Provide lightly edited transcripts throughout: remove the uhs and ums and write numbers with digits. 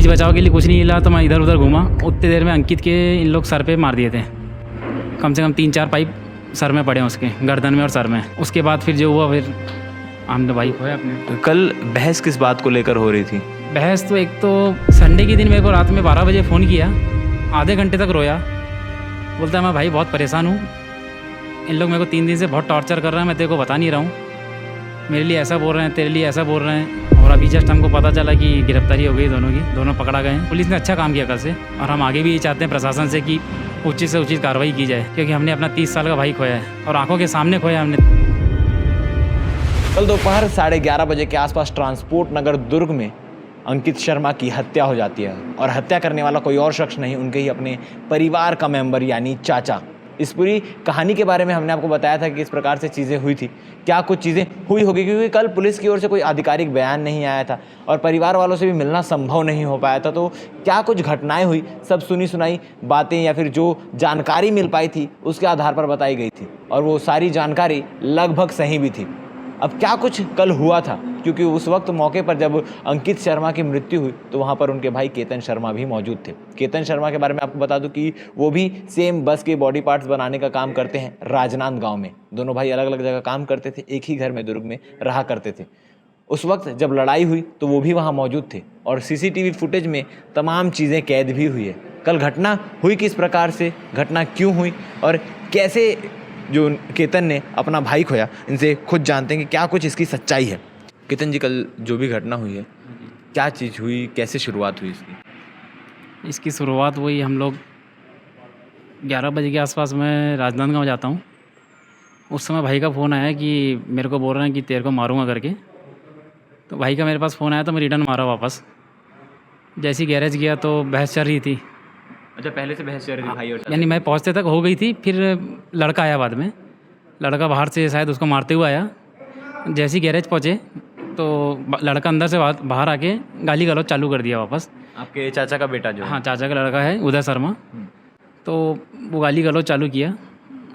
बचाव के लिए कुछ नहीं मिला तो मैं इधर उधर घूमा। उतनी देर में अंकित के इन लोग सर पे मार दिए थे। कम से कम 3-4 पाइप सर में पड़े उसके, गर्दन में और सर में। उसके बाद फिर जो हुआ, फिर हमने भाई खोया अपने। कल बहस किस बात को लेकर हो रही थी? बहस तो एक तो संडे के दिन मेरे को रात में 12 बजे फ़ोन किया, आधे घंटे तक रोया। बोलता है मैं भाई बहुत परेशान हूँ, इन लोग मेरे को 3 दिन से बहुत टॉर्चर कर रहे हैं, मैं तेरे को बता नहीं रहा हूँ। मेरे लिए ऐसा बोल रहे हैं, तेरे लिए ऐसा बोल रहे हैं। और अभी जस्ट हमको पता चला कि गिरफ्तारी हो गई दोनों की, दोनों पकड़ा गए हैं। पुलिस ने अच्छा काम किया कल से, और हम आगे भी ये चाहते हैं प्रशासन से कि उचित से उचित कार्रवाई की जाए, क्योंकि हमने अपना 30 साल का भाई खोया है और आंखों के सामने खोया हमने। कल दोपहर 11:30 बजे के आसपास ट्रांसपोर्ट नगर दुर्ग में अंकित शर्मा की हत्या हो जाती है, और हत्या करने वाला कोई और शख्स नहीं, उनके ही अपने परिवार का मेंबर यानी चाचा। इस पूरी कहानी के बारे में हमने आपको बताया था कि किस प्रकार से चीज़ें हुई थी, क्या कुछ चीज़ें हुई होगी, क्योंकि कल पुलिस की ओर से कोई आधिकारिक बयान नहीं आया था और परिवार वालों से भी मिलना संभव नहीं हो पाया था। तो क्या कुछ घटनाएं हुई, सब सुनी सुनाई बातें या फिर जो जानकारी मिल पाई थी उसके आधार पर बताई गई थी, और वो सारी जानकारी लगभग सही भी थी। अब क्या कुछ कल हुआ था, क्योंकि उस वक्त मौके पर जब अंकित शर्मा की मृत्यु हुई तो वहाँ पर उनके भाई केतन शर्मा भी मौजूद थे। केतन शर्मा के बारे में आपको बता दूं कि वो भी सेम बस के बॉडी पार्ट्स बनाने का काम करते हैं राजनांद गांव में। दोनों भाई अलग अलग जगह काम करते थे, एक ही घर में दुर्ग में रहा करते थे। उस वक्त जब लड़ाई हुई तो वो भी वहाँ मौजूद थे, और CCTV फुटेज में तमाम चीज़ें कैद भी हुई है। कल घटना हुई किस प्रकार से, घटना क्यों हुई, और कैसे जो केतन ने अपना भाई खोया, इनसे खुद जानते हैं कि क्या कुछ इसकी सच्चाई है। केतन जी, कल जो भी घटना हुई है, क्या चीज़ हुई, कैसे शुरुआत हुई इसकी? इसकी शुरुआत वही, हम लोग 11 बजे के आसपास मैं राजनांदगांव जाता हूँ। उस समय भाई का फ़ोन आया कि मेरे को बोल रहे हैं कि तेरे को मारूंगा करके। तो भाई का मेरे पास फ़ोन आया तो मैं रिटर्न मारा वापस। जैसे ही गैरेज गया तो बहस चल रही थी। अच्छा, पहले से बहस चल रही थी भाई और? यानी मैं पहुँचते तक हो गई थी, फिर लड़का आया बाद में। लड़का बाहर से शायद उसको मारते हुए आया। जैसे ही गैरेज पहुँचे तो लड़का अंदर से बाहर आके गाली गलौज चालू कर दिया वापस। आपके चाचा का बेटा जो? हाँ, चाचा का लड़का है उदय शर्मा। तो वो गाली गलौज चालू किया।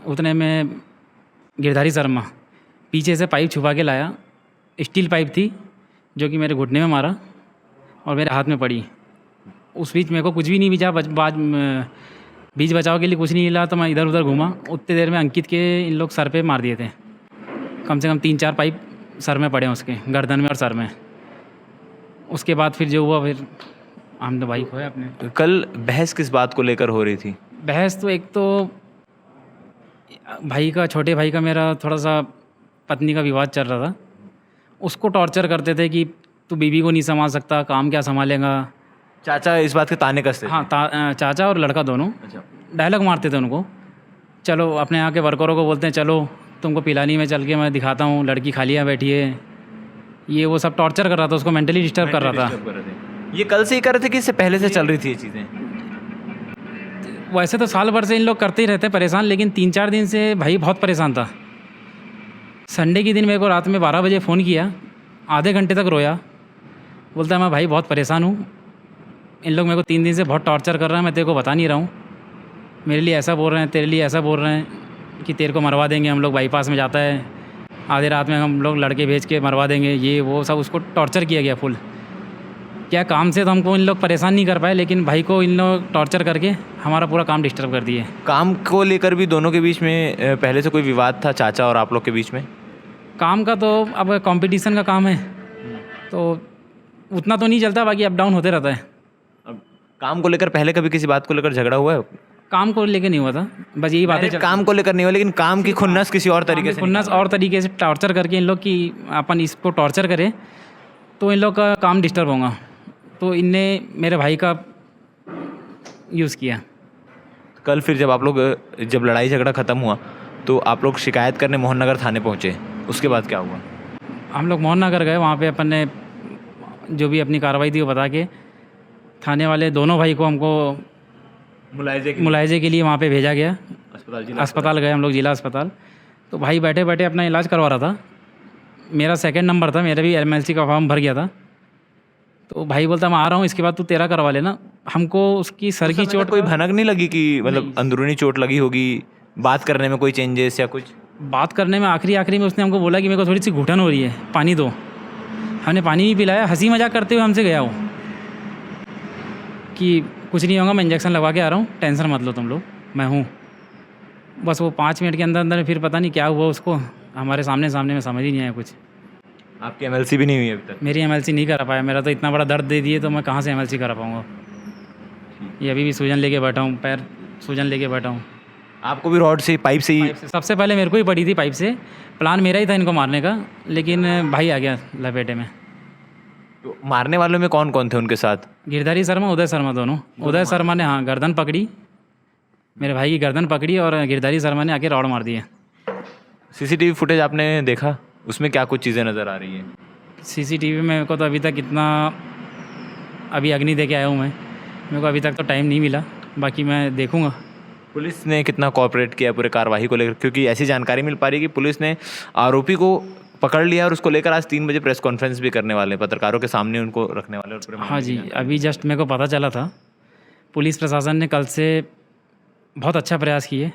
उतने में गिरधारी शर्मा पीछे से पाइप छुपा के लाया, स्टील पाइप थी जो कि मेरे घुटने में मारा और मेरे हाथ में पड़ी। उस बीच मेरे को कुछ भी नहीं बचा, बीच बचाव के लिए कुछ नहीं मिला तो मैं इधर उधर घूमा। उतनी देर में अंकित के इन लोग सर पे मार दिए थे। कम से कम 3-4 पाइप सर में पड़े उसके, गर्दन में और सर में। उसके बाद फिर जो हुआ, फिर हमने भाई खोया अपने। कल बहस किस बात को लेकर हो रही थी? बहस तो एक तो भाई का, छोटे भाई का मेरा थोड़ा सा पत्नी का विवाद चल रहा था। उसको टॉर्चर करते थे कि तू बीवी को नहीं संभाल सकता, काम क्या संभालेगा। चाचा इस बात के ताने कसते थे? हाँ, चाचा और लड़का दोनों अच्छा। डायलॉग मारते थे उनको। चलो अपने यहाँ के वर्करों को बोलते हैं, चलो तुमको पिलानी में चल के मैं दिखाता हूँ, लड़की खालियाँ बैठी है, ये वो सब टॉर्चर कर रहा था, उसको मेंटली डिस्टर्ब कर रहा था। ये कल से ही कर रहे थे कि इससे पहले से चल रही थी ये चीज़ें? वैसे तो साल भर से इन लोग करते ही रहते हैं परेशान, लेकिन 3-4 दिन से भाई बहुत परेशान था। संडे के दिन मेरे को रात में 12 बजे फ़ोन किया, आधे घंटे तक रोया। बोलता है मैं भाई बहुत परेशान हूँ, इन लोग मेरे को 3 दिन से बहुत टॉर्चर कर रहे हैं, मैं तेरे को बता नहीं रहा हूँ। मेरे लिए ऐसा बोल रहे हैं, तेरे लिए ऐसा बोल रहे हैं कि तेरे को मरवा देंगे हम लोग, बाईपास में जाता है, आधे रात में हम लोग लड़के भेज के मरवा देंगे, ये वो सब। उसको टॉर्चर किया गया फुल। क्या काम से तो हमको इन लोग परेशान नहीं कर पाए, लेकिन भाई को इन लोग टॉर्चर करके हमारा पूरा काम डिस्टर्ब कर दिए। काम को लेकर भी दोनों के बीच में पहले से कोई विवाद था, चाचा और आप लोग के बीच में? काम का तो अब कंपटीशन का काम है तो उतना तो नहीं चलता, बाकी अप डाउन होते रहता है। अब काम को लेकर पहले कभी किसी बात को लेकर झगड़ा हुआ है? काम को लेकर नहीं हुआ था, बस यही बातें। काम को लेकर नहीं हुआ, लेकिन काम की खुन्नस किसी और तरीके से, खुन्नस और तरीके से टॉर्चर करके इन लोग की, अपन इसको टॉर्चर करें तो इन लोग का काम डिस्टर्ब होगा, तो इनने मेरे भाई का यूज़ किया। कल फिर जब लड़ाई झगड़ा ख़त्म हुआ तो आप लोग शिकायत करने मोहन नगर थाने पहुँचे, उसके बाद क्या हुआ? हम लोग मोहन नगर गए, वहाँ पे अपन ने जो भी अपनी कार्रवाई थी वो बता के, थाने वाले दोनों भाई को हमको मुलायजे के लिए वहाँ पे भेजा गया। अस्पताल गए हम लोग, जिला अस्पताल। तो भाई बैठे बैठे अपना इलाज करवा रहा था। मेरा 2nd नंबर था, मेरा भी MLC का फॉर्म भर गया था। तो भाई बोलता मैं आ रहा हूँ, इसके बाद तू तेरा करवा लेना। हमको उसकी सर की चोट, कोई भनक नहीं लगी कि मतलब अंदरूनी चोट लगी होगी, बात करने में कोई चेंजेस या कुछ? बात करने में आखिरी में उसने हमको बोला कि मेरे को थोड़ी सी घुटन हो रही है, पानी दो। हमने पानी भी पिलाया, हंसी मजाक करते हुए हमसे गया वो। कि कुछ नहीं होगा, मैं इंजेक्शन लगवा के आ रहा हूँ, टेंशन मत लो तुम लोग, मैं हूँ। बस वो 5 मिनट के अंदर अंदर फिर पता नहीं क्या हुआ उसको, हमारे सामने सामने में समझ ही नहीं आया कुछ। आपकी एमएलसी भी नहीं हुई अभी तक? मेरी एमएलसी नहीं करा पाया, मेरा तो इतना बड़ा दर्द दे दिए तो मैं कहाँ से एमएलसी करा पाऊँगा। ये अभी भी सूजन लेके बैठा हूँ, पैर सूजन लेके बैठा हूँ। आपको भी रॉड से, पाइप से ही? पाइप से सबसे पहले मेरे को ही पड़ी थी पाइप से, प्लान मेरा ही था इनको मारने का, लेकिन भाई आ गया लपेटे में। तो मारने वालों में कौन कौन थे उनके साथ? गिरधारी शर्मा, उदय शर्मा, दोनों। उदय शर्मा ने हाँ गर्दन पकड़ी, मेरे भाई की गर्दन पकड़ी, और गिरधारी शर्मा ने आके रॉड मार दिए। सीसीटीवी फुटेज आपने देखा, उसमें क्या कुछ चीज़ें नज़र आ रही हैं? सीसीटीवी में मेरे को तो अभी तक इतना, अभी अग्नि दे के आया हूँ मैं, मेरे को अभी तक तो टाइम नहीं मिला, बाकी मैं देखूँगा। पुलिस ने कितना कोऑपरेट किया पूरे कार्रवाई को लेकर? क्योंकि ऐसी जानकारी मिल पा रही है कि पुलिस ने आरोपी को पकड़ लिया और उसको लेकर आज 3 बजे प्रेस कॉन्फ्रेंस भी करने वाले हैं, पत्रकारों के सामने उनको रखने वाले और पूरे हाँ जी, अभी जस्ट मेरे को पता चला था। पुलिस प्रशासन ने कल से बहुत अच्छा प्रयास किए,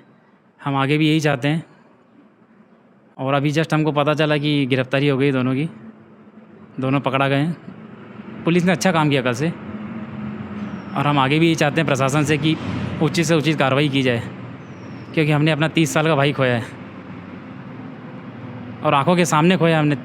हम आगे भी यही चाहते हैं। और अभी जस्ट हमको पता चला कि गिरफ्तारी हो गई दोनों की, दोनों पकड़ा गए हैं। पुलिस ने अच्छा काम किया कल से, और हम आगे भी यही चाहते हैं प्रशासन से कि उचित से उचित कार्रवाई की जाए, क्योंकि हमने अपना 30 साल का भाई खोया है, और आंखों के सामने खोया हमने।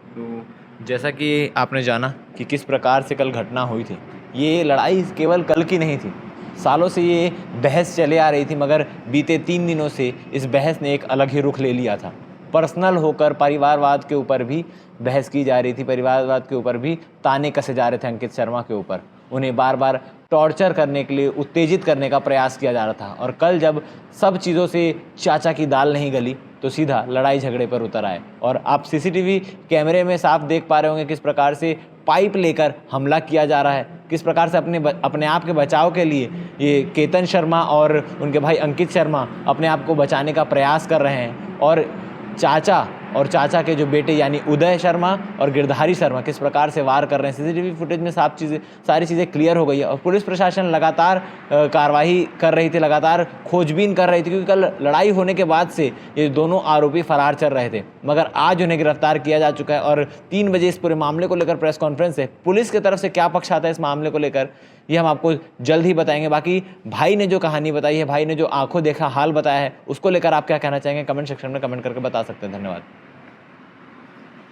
तो जैसा कि आपने जाना कि किस प्रकार से कल घटना हुई थी, ये लड़ाई केवल कल की नहीं थी, सालों से ये बहस चले आ रही थी, मगर बीते 3 दिनों से इस बहस ने एक अलग ही रुख ले लिया था। पर्सनल होकर परिवारवाद के ऊपर भी बहस की जा रही थी, परिवारवाद के ऊपर भी ताने कसे जा रहे थे अंकित शर्मा के ऊपर, उन्हें बार बार टॉर्चर करने के लिए, उत्तेजित करने का प्रयास किया जा रहा था। और कल जब सब चीज़ों से चाचा की दाल नहीं गली, तो सीधा लड़ाई झगड़े पर उतर आए। और आप सीसीटीवी कैमरे में साफ देख पा रहे होंगे किस प्रकार से पाइप लेकर हमला किया जा रहा है, किस प्रकार से अपने आप के बचाव के लिए ये केतन शर्मा और उनके भाई अंकित शर्मा अपने आप को बचाने का प्रयास कर रहे हैं। और चाचा के जो बेटे यानी उदय शर्मा और गिरधारी शर्मा किस प्रकार से वार कर रहे हैं। सीसीटीवी फुटेज में सारी चीज़ें क्लियर हो गई है। और पुलिस प्रशासन लगातार कार्रवाई कर रही थी, लगातार खोजबीन कर रही थी, क्योंकि कल लड़ाई होने के बाद से ये दोनों आरोपी फरार चल रहे थे, मगर आज उन्हें गिरफ्तार किया जा चुका है। और 3 बजे इस पूरे मामले को लेकर प्रेस कॉन्फ्रेंस है। पुलिस की तरफ से क्या पक्ष आता है इस मामले को लेकर, ये हम आपको जल्द ही बताएंगे। बाकी भाई ने जो कहानी बताई है, भाई ने जो आंखों देखा हाल बताया है, उसको लेकर आप क्या कहना चाहेंगे कमेंट सेक्शन में कमेंट करके बता सकते हैं। धन्यवाद,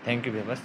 थैंक यू भैया। बस